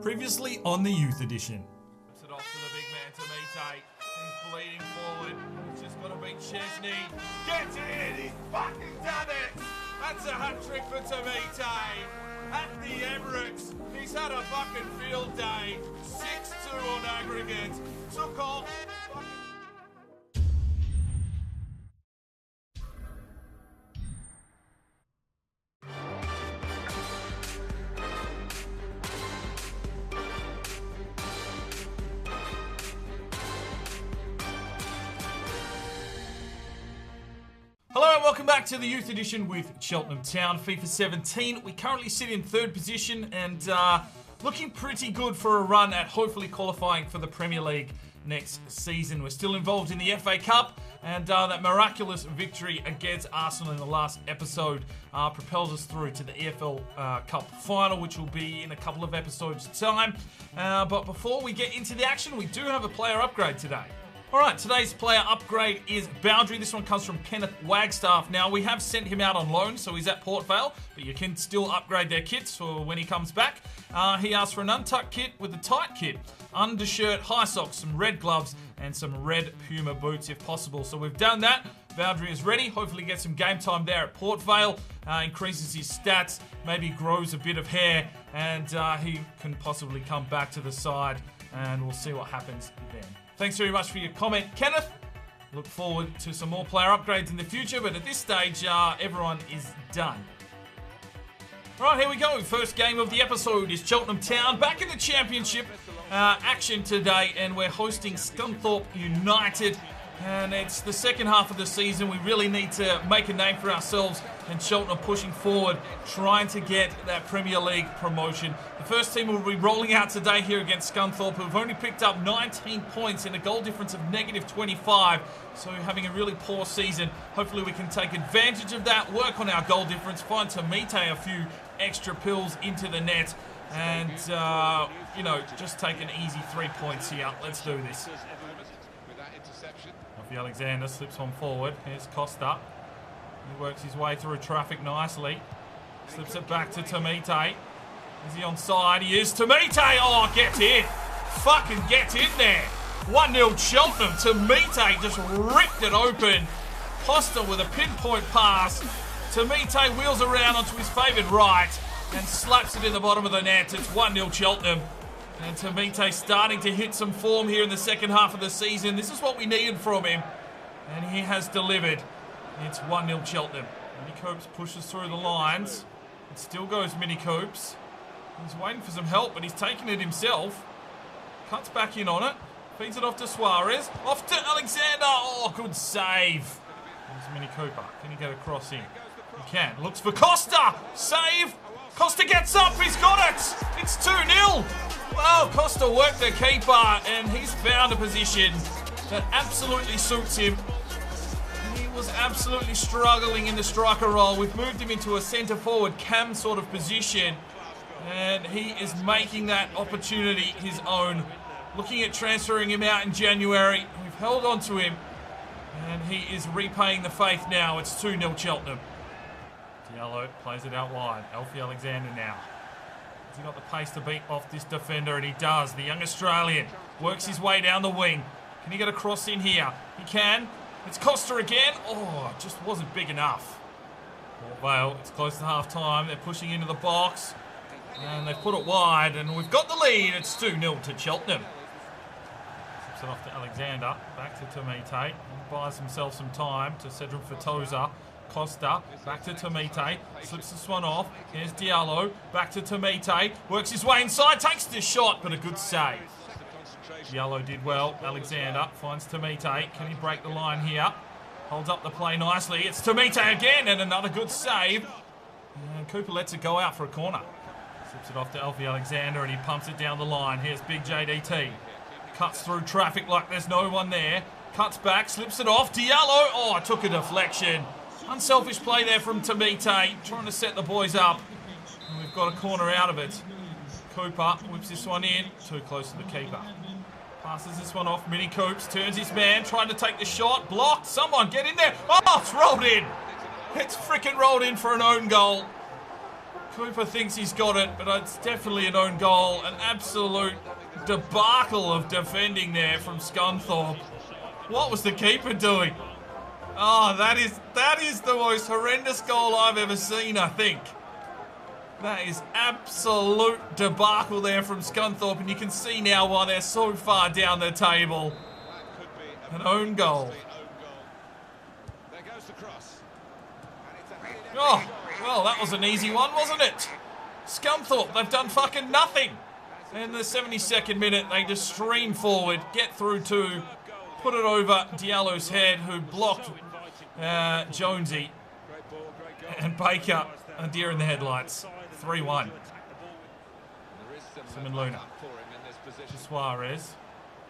Previously on the Youth Edition. Puts it off to the big man, Tamite. He's bleeding forward. He's just got to beat Chesney. Gets it! He's fucking done it! That's a hat-trick for Tamite. At the Emirates, he's had a fucking field day. 6-2 on aggregate. Took off. Hello and welcome back to the Youth Edition with Cheltenham Town, FIFA 17. We currently sit in third position and looking pretty good for a run at hopefully qualifying for the Premier League next season. We're still involved in the FA Cup, and that miraculous victory against Arsenal in the last episode propels us through to the EFL Cup final, which will be in a couple of episodes' time. But before we get into the action, we do have a player upgrade today. Alright, today's player upgrade is Boundary. This one comes from Kenneth Wagstaff. Now, we have sent him out on loan, so he's at Port Vale, but you can still upgrade their kits for when he comes back. He asked for an untucked kit with a tight kit, undershirt, high socks, some red gloves, and some red Puma boots if possible. So we've done that. Boundary is ready. Hopefully get some game time there at Port Vale. Increases his stats, maybe grows a bit of hair, and he can possibly come back to the side, and we'll see what happens then. Thanks very much for your comment, Kenneth. Look forward to some more player upgrades in the future, but at this stage, everyone is done. Right, here we go. First game of the episode is Cheltenham Town back in the Championship action today, and we're hosting Scunthorpe United. And it's the second half of the season. We really need to make a name for ourselves, and Cheltenham pushing forward, trying to get that Premier League promotion. The first team will be rolling out today here against Scunthorpe, who've only picked up 19 points in a goal difference of -25. So having a really poor season. Hopefully we can take advantage of that, work on our goal difference, find Tamite a few extra pills into the net, and, you know, just take an easy 3 points here. Let's do this. Alexander slips one forward. Here's Costa. He works his way through traffic nicely. Slips it back to Tamite. Is he onside? He is. Tamite! Oh, get in! Fucking get in there! 1-0 Cheltenham. Tamite just ripped it open. Costa with a pinpoint pass. Tamite wheels around onto his favoured right and slaps it in the bottom of the net. It's 1-0 Cheltenham. And Tamite starting to hit some form here in the second half of the season. This is what we needed from him. And he has delivered. It's 1-0 Cheltenham. Mini Coops pushes through the lines. It still goes Mini Coops. He's waiting for some help, but he's taking it himself. Cuts back in on it. Feeds it off to Suarez. Off to Alexander. Oh, good save. There's Mini Cooper. Can he get a cross in? He can. Looks for Costa. Save. Costa gets up. He's got it. It's 2-0. Well, Costa worked the keeper, and he's found a position that absolutely suits him. He was absolutely struggling in the striker role. We've moved him into a centre-forward cam sort of position, and he is making that opportunity his own. Looking at transferring him out in January. We've held on to him, and he is repaying the faith now. It's 2-0 Cheltenham. Diallo plays it out wide. Alfie Alexander now. Has he got the pace to beat off this defender? And he does. The young Australian works his way down the wing. Can he get a cross in here? He can. It's Costa again. Oh, it just wasn't big enough. Port Vale, it's close to half-time. They're pushing into the box. And they've put it wide. And we've got the lead. It's 2-0 to Cheltenham. Slips it off to Alexander. Back to Tamite. He buys himself some time to Cedric Fatoza. Costa, back to Tamite, slips this one off. Here's Diallo, back to Tamite, works his way inside, takes the shot, but a good save. Diallo did well. Alexander finds Tamite. Can he break the line here? Holds up the play nicely. It's Tamite again, and another good save. And Cooper lets it go out for a corner. Slips it off to Alfie Alexander, and he pumps it down the line. Here's big JDT. Cuts through traffic like there's no one there. Cuts back, slips it off. Diallo, oh, took a deflection. Unselfish play there from Tamite, trying to set the boys up. And we've got a corner out of it. Cooper whips this one in, too close to the keeper. Passes this one off, Mini Coops, turns his man, trying to take the shot, blocked. Someone get in there. Oh, it's rolled in. It's freaking rolled in for an own goal. Cooper thinks he's got it, but it's definitely an own goal. An absolute debacle of defending there from Scunthorpe. What was the keeper doing? Oh, that is the most horrendous goal I've ever seen, I think. That is absolute debacle there from Scunthorpe, and you can see now why they're so far down the table. An own goal. Oh, well, that was an easy one, wasn't it? Scunthorpe, they've done fucking nothing. In the 72nd minute, they just stream forward, get through to put it over Diallo's head, who blocked Jonesy. And Baker, a deer in the headlights. 3-1. Simon Luna. Suarez.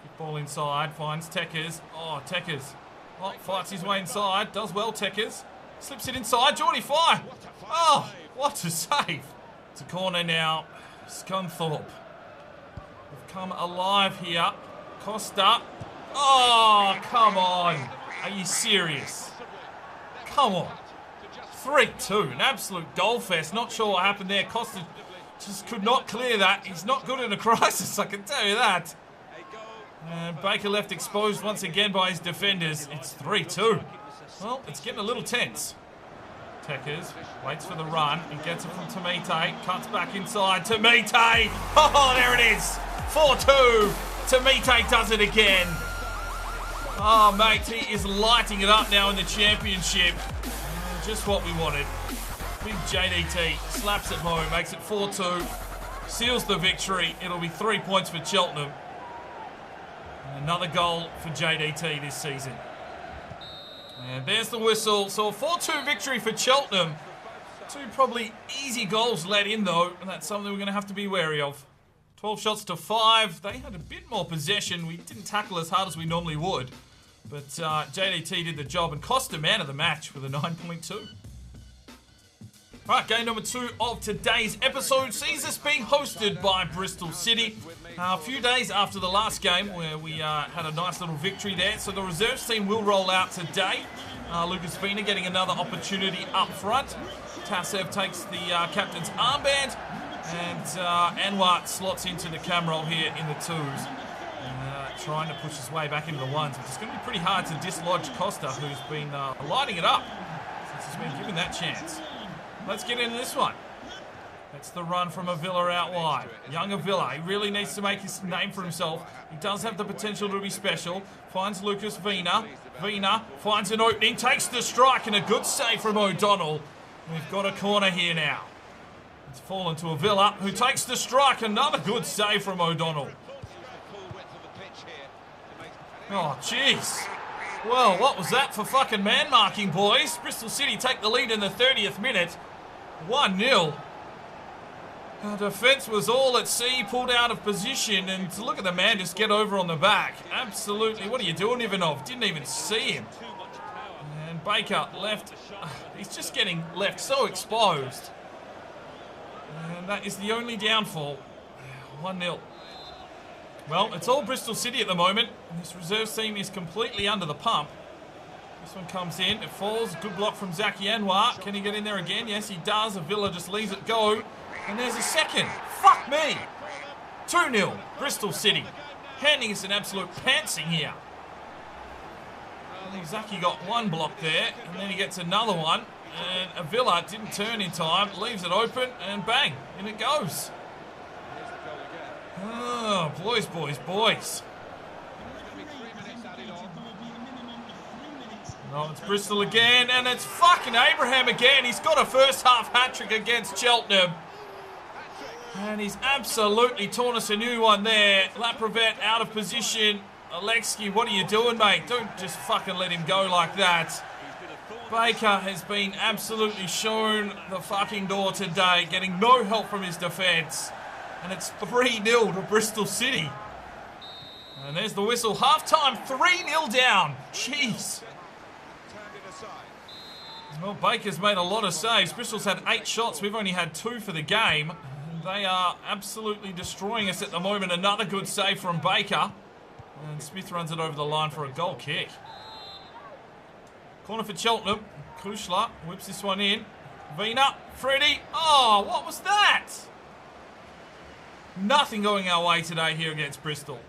Kick ball inside, finds Tekkers. Oh, Tekkers. Oh, fights his way inside. Does well, Tekkers. Slips it inside. Geordie fire. Oh, what a save. It's a corner now. Scunthorpe. We've come alive here. Costa. Oh, come on. Are you serious? Come on. 3-2. An absolute goal fest. Not sure what happened there. Costa just could not clear that. He's not good in a crisis, I can tell you that. And Baker left exposed once again by his defenders. It's 3-2. Well, it's getting a little tense. Tekkers waits for the run and gets it from Tamite. Cuts back inside. Tamite! Oh, there it is! 4-2. Tamite does it again. Oh, mate, he is lighting it up now in the championship. Just what we wanted. Big JDT slaps it home, makes it 4-2. Seals the victory. It'll be 3 points for Cheltenham. And another goal for JDT this season. And there's the whistle. So a 4-2 victory for Cheltenham. 2 probably easy goals let in though, and that's something we're going to have to be wary of. 12 shots to 5. They had a bit more possession. We didn't tackle as hard as we normally would. But JDT did the job and cost a man of the match with a 9.2. Right, game number 2 of today's episode sees us being hosted by Bristol City. A few days after the last game where we had a nice little victory there. So the reserves team will roll out today. Lucas Vina getting another opportunity up front. Tasev takes the captain's armband. And Anwar slots into the cam role here in the 2s. Trying to push his way back into the 1s. But it's going to be pretty hard to dislodge Costa, who's been lighting it up since he's been given that chance. Let's get into this one. That's the run from Avila out wide. Young Avila, he really needs to make his name for himself. He does have the potential to be special. Finds Lucas Vina. Vina finds an opening, takes the strike, and a good save from O'Donnell. We've got a corner here now. It's fallen to Avila, who takes the strike. Another good save from O'Donnell. Oh, jeez. Well, what was that for fucking man marking, boys? Bristol City take the lead in the 30th minute. 1-0. Our defence was all at sea, pulled out of position, and to look at the man just get over on the back. Absolutely. What are you doing, Ivanov? Didn't even see him. And Baker left. He's just getting left so exposed. And that is the only downfall. 1-0. Well, it's all Bristol City at the moment. This reserve team is completely under the pump. This one comes in. It falls. Good block from Zaki Anwar. Can he get in there again? Yes, he does. Avila just leaves it go. And there's a second. Fuck me. 2-0. Bristol City. Handing us an absolute pantsing here. I think Zaki got one block there. And then he gets another one. And Avila didn't turn in time. Leaves it open. And bang. In it goes. Oh, boys, boys, boys. No, it's Bristol again, and it's fucking Abraham again. He's got a first half hat-trick against Cheltenham. And he's absolutely torn us a new one there. Lapravet out of position. Alexi, what are you doing, mate? Don't just fucking let him go like that. Baker has been absolutely shown the fucking door today, getting no help from his defence. And it's 3-0 to Bristol City. And there's the whistle. Half-time, 3-0 down. Jeez. Well, Baker's made a lot of saves. Bristol's had 8 shots. We've only had 2 for the game. They are absolutely destroying us at the moment. Another good save from Baker. And Smith runs it over the line for a goal kick. Corner for Cheltenham. Kushla whips this one in. Vina, Freddie. Oh, what was that? Nothing going our way today here against Bristol.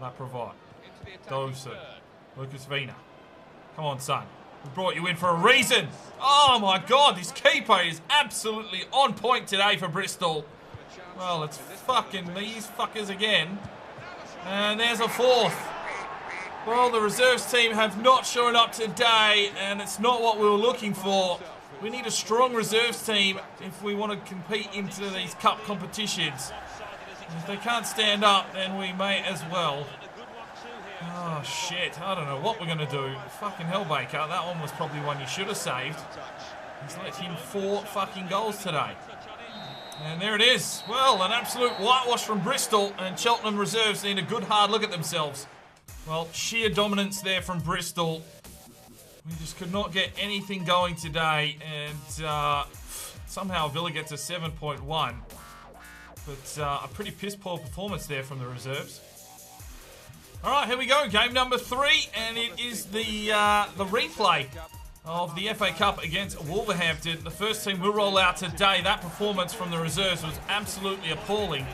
La Provide. Dosu. Lucas Vina. Come on, son. We brought you in for a reason. Oh, my God. This keeper is absolutely on point today for Bristol. Well, it's fucking these fuckers again. And there's a fourth. Well, the reserves team have not shown up today, and it's not what we were looking for. We need a strong reserves team if we want to compete into these cup competitions. If they can't stand up, then we may as well. Oh, shit. I don't know what we're going to do. Fucking Hellbaker. That one was probably one you should have saved. He's let in 4 fucking goals today. And there it is. Well, an absolute whitewash from Bristol, and Cheltenham reserves need a good hard look at themselves. Well, sheer dominance there from Bristol. We just could not get anything going today, and somehow Villa gets a 7.1. But a pretty piss-poor performance there from the reserves. All right, here we go. Game number 3, and it is the replay of the FA Cup against Wolverhampton. The first team will roll out today. That performance from the reserves was absolutely appalling.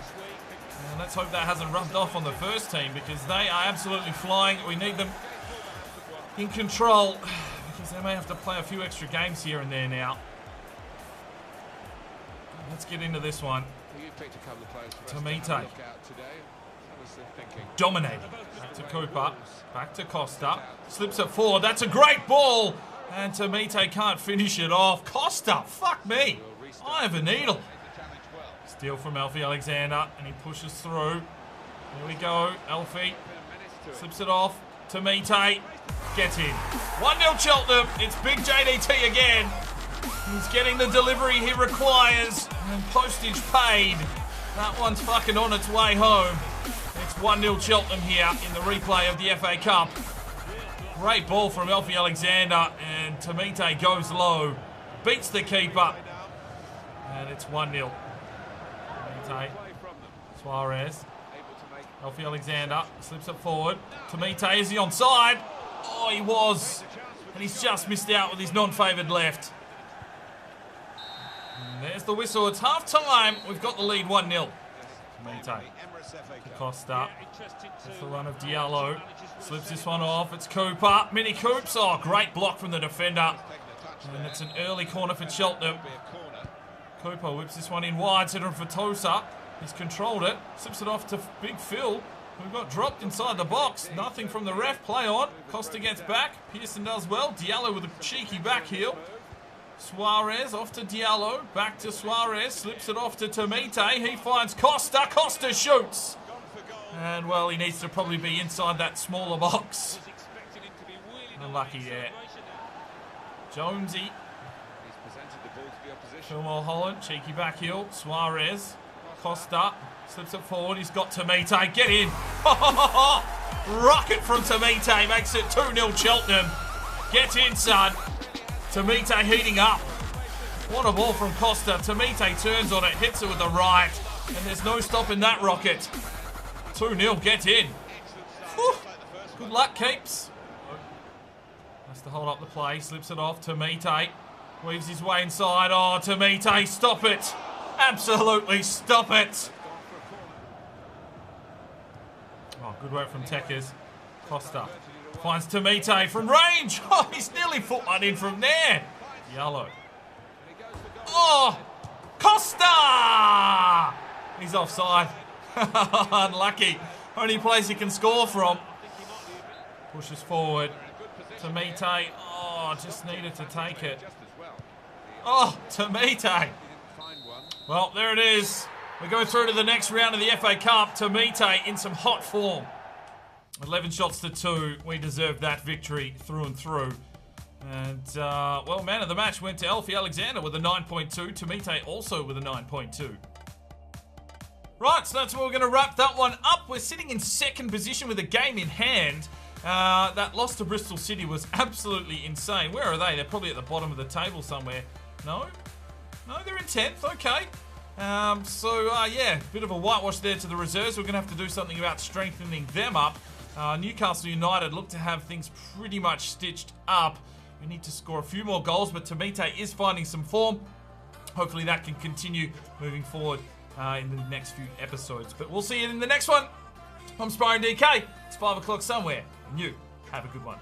And let's hope that hasn't rubbed off on the first team, because they are absolutely flying. We need them in control, because they may have to play a few extra games here and there now. Let's get into this one. Tomite. Dominating. Back to Cooper. Back to Costa. Slips it forward. That's a great ball. And Tomite can't finish it off. Costa, fuck me. I have a needle. Steal from Ebanks-Landell, and he pushes through. Here we go. Elfie slips it off. Tomite gets in. 1-0 Cheltenham. It's big JDT again. He's getting the delivery he requires, and postage paid. That one's fucking on its way home. It's 1-0 Cheltenham here in the replay of the FA Cup. Great ball from Ebanks-Landell, and Tomite goes low. Beats the keeper. And it's 1-0. Tomite. Suarez. Ebanks-Landell slips it forward. Tomite, is he onside? Oh, he was. And he's just missed out with his non-favoured left. And there's the whistle. It's half-time. We've got the lead 1-0. Tomite. Costa. That's the run of Diallo. Slips this one off. It's Cooper. Mini Coops. Oh, great block from the defender. And it's an early corner for Cheltenham. Cooper whips this one in wide. Centre for Tosa. He's controlled it. Slips it off to Big Phil, who got dropped inside the box. Nothing from the ref. Play on. Costa gets back. Pearson does well. Diallo with a cheeky back heel. Suarez off to Diallo. Back to Suarez. Slips it off to Tomite. He finds Costa. Costa shoots. And, well, he needs to probably be inside that smaller box. Unlucky there. Jonesy. Fillmore Holland. Cheeky back heel. Suarez. Costa. Slips it forward. He's got Tomite. Get in. Rocket from Tomite. Makes it 2-0 Cheltenham. Get in, son. Tomite heating up. What a ball from Costa. Tomite turns on it, hits it with the right, and there's no stopping that rocket. 2-0, get in. Whew. Good luck, Keeps. Has to hold up the play, slips it off. Tomite weaves his way inside. Oh, Tomite, stop it. Absolutely stop it. Oh, good work from Tekers. Costa finds Tomite from range. Oh, he's nearly put one in from there. Yellow. Oh, Costa! He's offside. Unlucky. Only place he can score from. Pushes forward. Tomite. Oh, just needed to take it. Oh, Tomite. Well, there it is. We go through to the next round of the FA Cup. Tomite in some hot form. 11 shots to 2. We deserved that victory through and through. And, well, man of the match went to Ebanks-Landell with a 9.2. Tomite also with a 9.2. Right, so that's where we're going to wrap that one up. We're sitting in second position with a game in hand. That loss to Bristol City was absolutely insane. Where are they? They're probably at the bottom of the table somewhere. No? No, they're in 10th. Okay. Yeah, bit of a whitewash there to the reserves. We're going to have to do something about strengthening them up. Newcastle United look to have things pretty much stitched up. We need to score a few more goals, but Tamite is finding some form. Hopefully that can continue moving forward in the next few episodes. But we'll see you in the next one. I'm Sparring DK. It's 5 o'clock somewhere, and you have a good one.